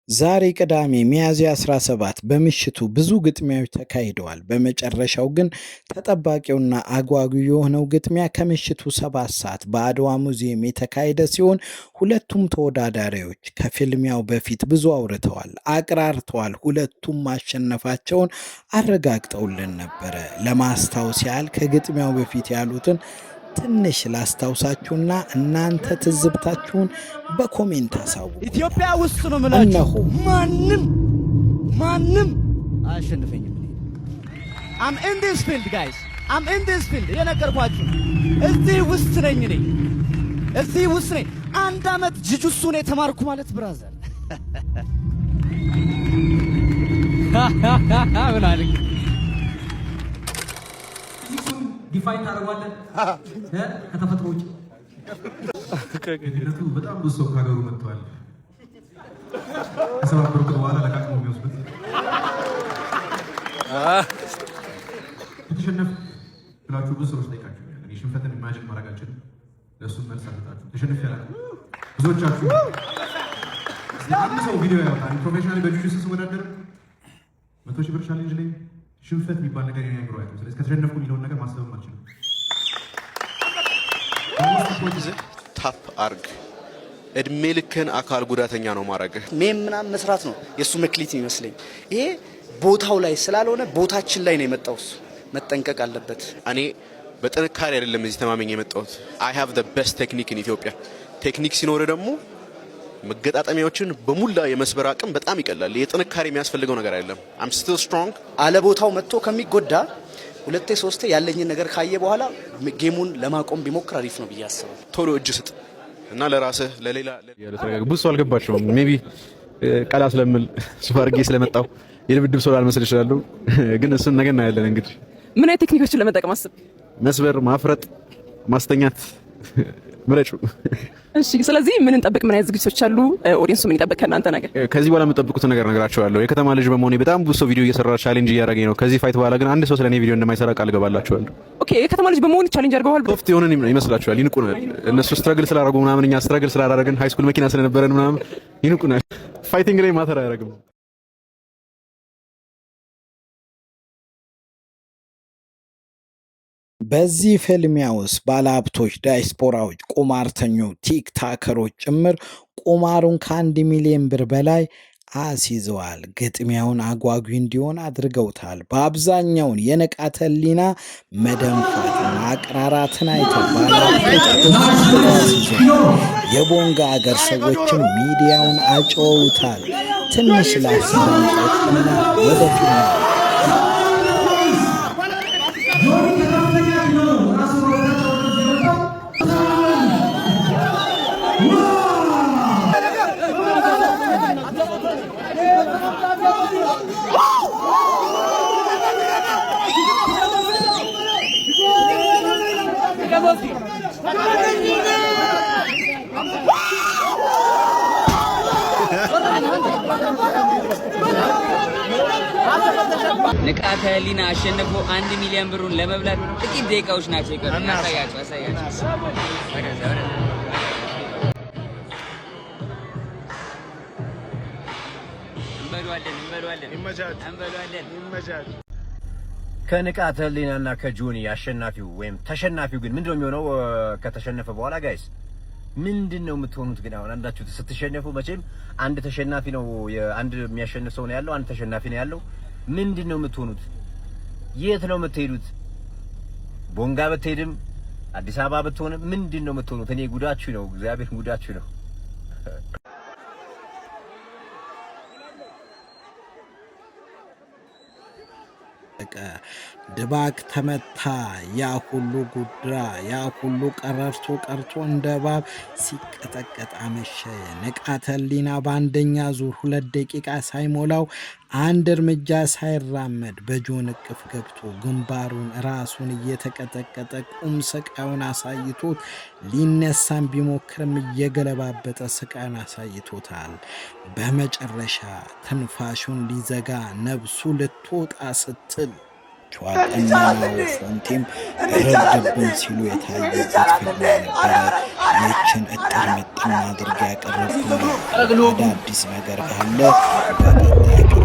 ዛሬ ቅዳሜ ሚያዝያ 17 በምሽቱ ብዙ ግጥሚያዎች ተካሂደዋል። በመጨረሻው ግን ተጠባቂውና አጓጊው የሆነው ግጥሚያ ከምሽቱ 7 ሰዓት በአድዋ ሙዚየም የተካሄደ ሲሆን ሁለቱም ተወዳዳሪዎች ከፍልሚያው በፊት ብዙ አውርተዋል፣ አቅራርተዋል። ሁለቱም ማሸነፋቸውን አረጋግጠውልን ነበረ። ለማስታወስ ያህል ከግጥሚያው በፊት ያሉትን ትንሽ ላስታውሳችሁና እናንተ ትዝብታችሁን በኮሜንት አሳውቁ። ኢትዮጵያ ውስጥ ነው ማለት ማንም አያሸንፈኝም። I'm in this field guys, I'm in this field የነገርኳችሁ እዚህ ውስጥ ነኝ እኔ እዚህ ውስጥ ነኝ። አንድ አመት ጅጁሱ ነው የተማርኩ ማለት ብራዘር አብላልክ ዲፋይን ታደርጓለን ከተፈጥሮ ውጭ ከገነቱ በጣም ብዙ ሰው ካገሩ መጥቷል። ከሰባበሩት በኋላ ለቃቅሞ የሚወስዱት ተሸነፍ ብላችሁ ብዙ ሰዎች ጠይቃችሁኛል። እኔ ሽንፈትን ኢማጂን ማድረጋችን ለእሱ መልስ አልጣችሁ ተሸነፍ ያላችሁ ብዙዎቻችሁ አንድ ሰው ቪዲዮ ያወጣል። ፕሮፌሽናሊ በጁጁ ስወዳደር 100,000 ብር ቻሌንጅ ላይ ሽንፈት የሚባል ነገር የኔ አይምሮ አይቶ ስለዚህ ከተሸነፍኩ የሚለውን ነገር ማሰብም አልችልም። ታፕ አርግ እድሜ ልክህን አካል ጉዳተኛ ነው ማረግህ ምናምን መስራት ነው የሱ መክሊት ይመስለኝ። ይሄ ቦታው ላይ ስላልሆነ ቦታችን ላይ ነው የመጣው። እሱ መጠንቀቅ አለበት። እኔ በጥንካሬ አይደለም እዚህ ተማመኝ የመጣሁት። I have the best technique in Ethiopia። ቴክኒክ ሲኖር ደግሞ መገጣጠሚያዎችን በሙላ የመስበር አቅም በጣም ይቀላል። የጥንካሬ የሚያስፈልገው ነገር አይደለም። I'm still strong። አለ ቦታው መጥቶ ከሚጎዳ ሁለቴ ሶስቴ ያለኝን ነገር ካየ በኋላ ጌሙን ለማቆም ቢሞክር አሪፍ ነው ብዬ አስባለሁ። ቶሎ እጅ ስጥ እና ለራስህ ለሌላ ብዙ ሰው አልገባቸውም። ሜቢ ቃል ስለምል ሱፋርጌ ስለመጣው የድብድብ ሰው ላልመስል ይችላል። ግን እሱን ነገር እናያለን። እንግዲህ ምን አይነት ቴክኒኮችን ለመጠቀም አስብ? መስበር፣ ማፍረጥ፣ ማስተኛት ምረጩ። እሺ፣ ስለዚህ ምን እንጠብቅ? ምን አይነት ዝግጅቶች አሉ? ኦዲየንሱ ምን ይጠብቅ ከእናንተ ነገር? ከዚህ በኋላ የምጠብቁት ነገር ነግራችኋለሁ። የከተማ ልጅ በመሆኔ በጣም ብዙ ሰው ቪዲዮ እየሰራ ቻሌንጅ እያደረገኝ ነው። ከዚህ ፋይት በኋላ ግን አንድ ሰው ስለኔ ቪዲዮ እንደማይሰራ ቃል ገባላችኋለሁ። ኦኬ፣ የከተማ ልጅ በመሆን ቻሌንጅ አድርገዋል። ሶፍት የሆነን ይመስላችኋል? ይንቁናል። እነሱ ስትራግል ስላደረጉ ምናምን እኛ ስትራግል ስላደረግን ሃይ ስኩል መኪና ስለነበረን ምናምን ይንቁናል። ፋይቲንግ ላይ ማተር አያደርግም። በዚህ ፍልሚያ ውስጥ ባለሀብቶች፣ ዳያስፖራዎች፣ ቁማርተኞች፣ ቲክታከሮች ጭምር ቁማሩን ከ1 ሚሊዮን ብር በላይ አስይዘዋል። ግጥሚያውን አጓጊ እንዲሆን አድርገውታል። በአብዛኛውን የንቃተ ህሊና መደንፋት ማቅራራትን አይተው ባለሀብቶች የቦንጋ አገር ሰዎችን ሚዲያውን አጨውታል። ትንሽ ላስደምጣችሁና ወደ ፊልም ንቃተ ህሊና አሸንፎ 1 ሚሊዮን ብሩን ለመብላት ጥቂት ደቂቃዎች ናቸው የቀሩት። አሳያችሁ። እንበሏለን። ከንቃተ ህሊናና ከጆኒ አሸናፊው ወይም ተሸናፊው ግን ምንድነው የሚሆነው? ከተሸነፈ በኋላ ጋይስ ምንድነው የምትሆኑት? ግን አሁን አንዳችሁ ስትሸነፉ መቼም አንድ ተሸናፊ ነው፣ አንድ የሚያሸንፍ ሰው ነው ያለው፣ አንድ ተሸናፊ ነው ያለው። ምንድነው የምትሆኑት? የት ነው የምትሄዱት? ቦንጋ ብትሄድም አዲስ አበባ ብትሆንም ምንድነው የምትሆኑት? እኔ ጉዳችሁ ነው፣ እግዚአብሔር ጉዳችሁ ነው። ድባቅ ተመታ። ያ ሁሉ ጉድራ፣ ያ ሁሉ ቀረርቶ ቀርቶ እንደ እባብ ሲቀጠቀጥ አመሸ። ንቃተ ህሊና በአንደኛ ዙር 2 ደቂቃ ሳይሞላው አንድ እርምጃ ሳይራመድ በጆን እቅፍ ገብቶ ግንባሩን ራሱን እየተቀጠቀጠ ቁም ስቃዩን አሳይቶት ሊነሳን ቢሞክርም እየገለባበጠ ስቃዩን አሳይቶታል። በመጨረሻ ትንፋሹን ሊዘጋ ነብሱ ልትወጣ ስትል ይታያቸዋል። እነማው ፎንቴም ረድብን ሲሉ የታየበት ፊልም ነበረ። ይህችን እጥር ምጥን አድርጌ ያቀረብኩላችሁ። አዳዲስ ነገር ካለ በቀጣይ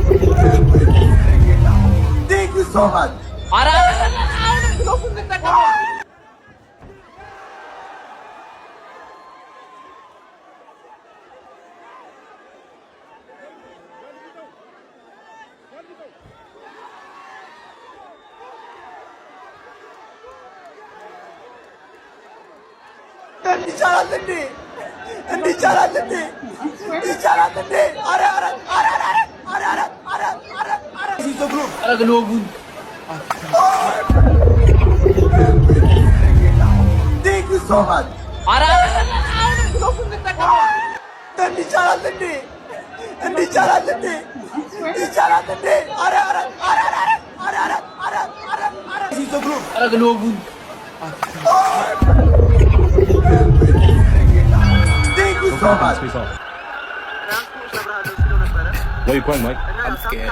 Where you going, Mike? I'm scared.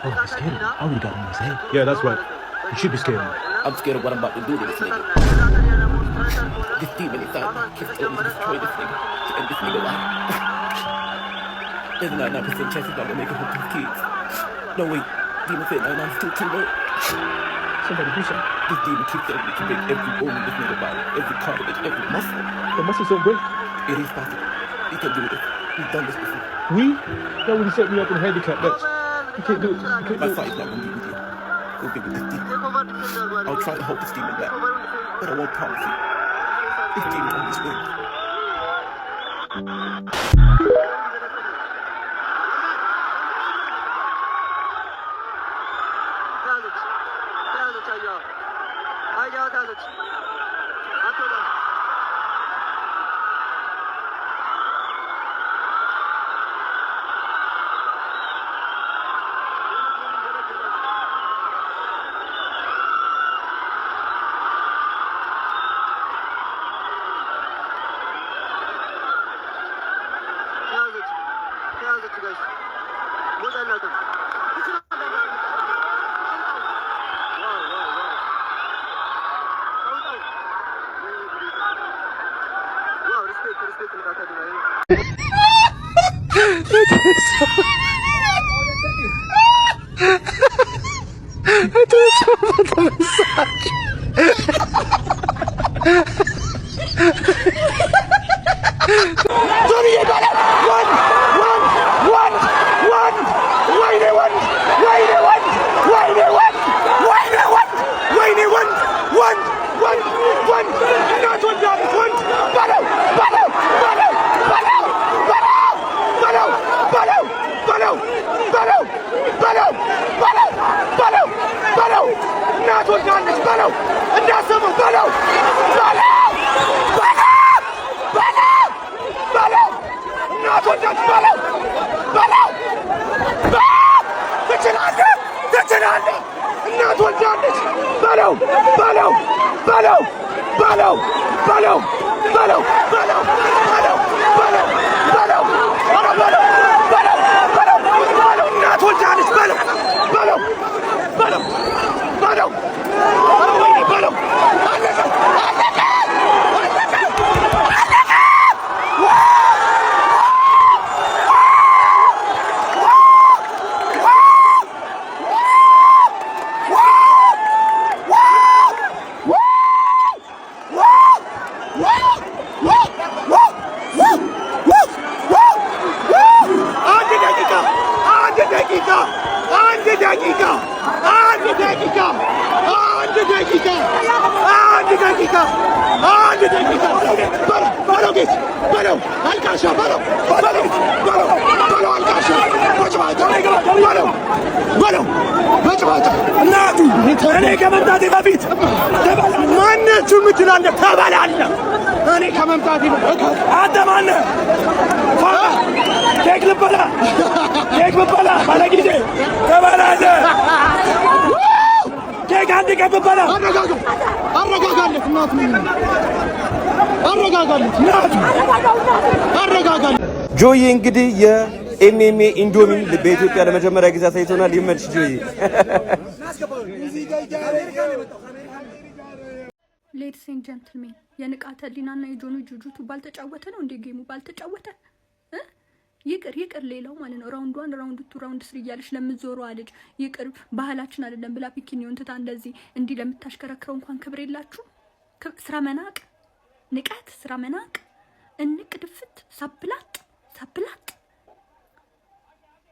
Oh, he's scared. I already got him in his head. Yeah, that's right. You should be scared. I'm scared of what I'm about to do to this nigga. This demon inside me keeps telling me to destroy this nigga, to end this nigga life. There's a 99% chance he's not gonna make it home to his kids. No, wait. Demon said 99 is still too low. Somebody do something. This demon keeps telling me to break every bone in this nigga body, every cartilage, every muscle. The muscles don't break. It is possible. He can do this. We've done this before. We? That would have set me up in a handicap match. You can't do it. You can't My do it. fight's not gonna be with you. It'll be with this demon. I'll try to hold this demon back, but I won't promise you. This demon always wins. ጆዬ እንግዲህ ኤምኤምኤ ኢንዶሚን በኢትዮጵያ ለመጀመሪያ ጊዜ አሳይቶናል። ይመልሽ ጆይ። ሌዲስ ኤንድ ጀንትልሜን የንቃተ ህሊናና የጆኑ ጁጁቱ ባልተጫወተ ነው እንደ ጌሙ ባልተጫወተ ይቅር ሌላው ማለት ነው። ራውንድ 1 ራውንድ 2 ራውንድ 3 እያለች ለምትዞረው አለች ይቅር ባህላችን አይደለም ብላ ፒኪኒዮን ትታ እንደዚህ እንዲህ ለምታሽከረክረው እንኳን ክብር የላችሁ። ስራ መናቅ ንቀት፣ ስራ መናቅ፣ እንቅ ድፍት፣ ሳብላጥ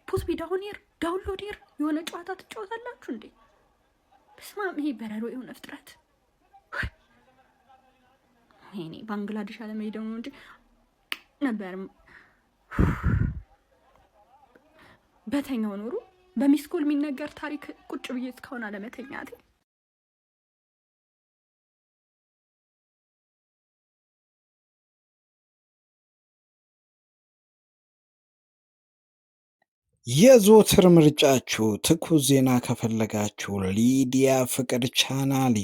ፖስት ቢዳውኒር ዳውንሎዲር የሆነ ጨዋታ ትጫወታላችሁ እንዴ? በስማም ይሄ በረሮ የሆነ ፍጥረት እኔ ባንግላዴሽ አለመሄደው ነው እንጂ ነበር በተኛው ኖሩ በሚስኮል የሚነገር ታሪክ ቁጭ ብዬ እስካሁን አለመተኛቴ። የዘወትር ምርጫችሁ ትኩስ ዜና ከፈለጋችሁ ሊዲያ ፍቅር ቻናል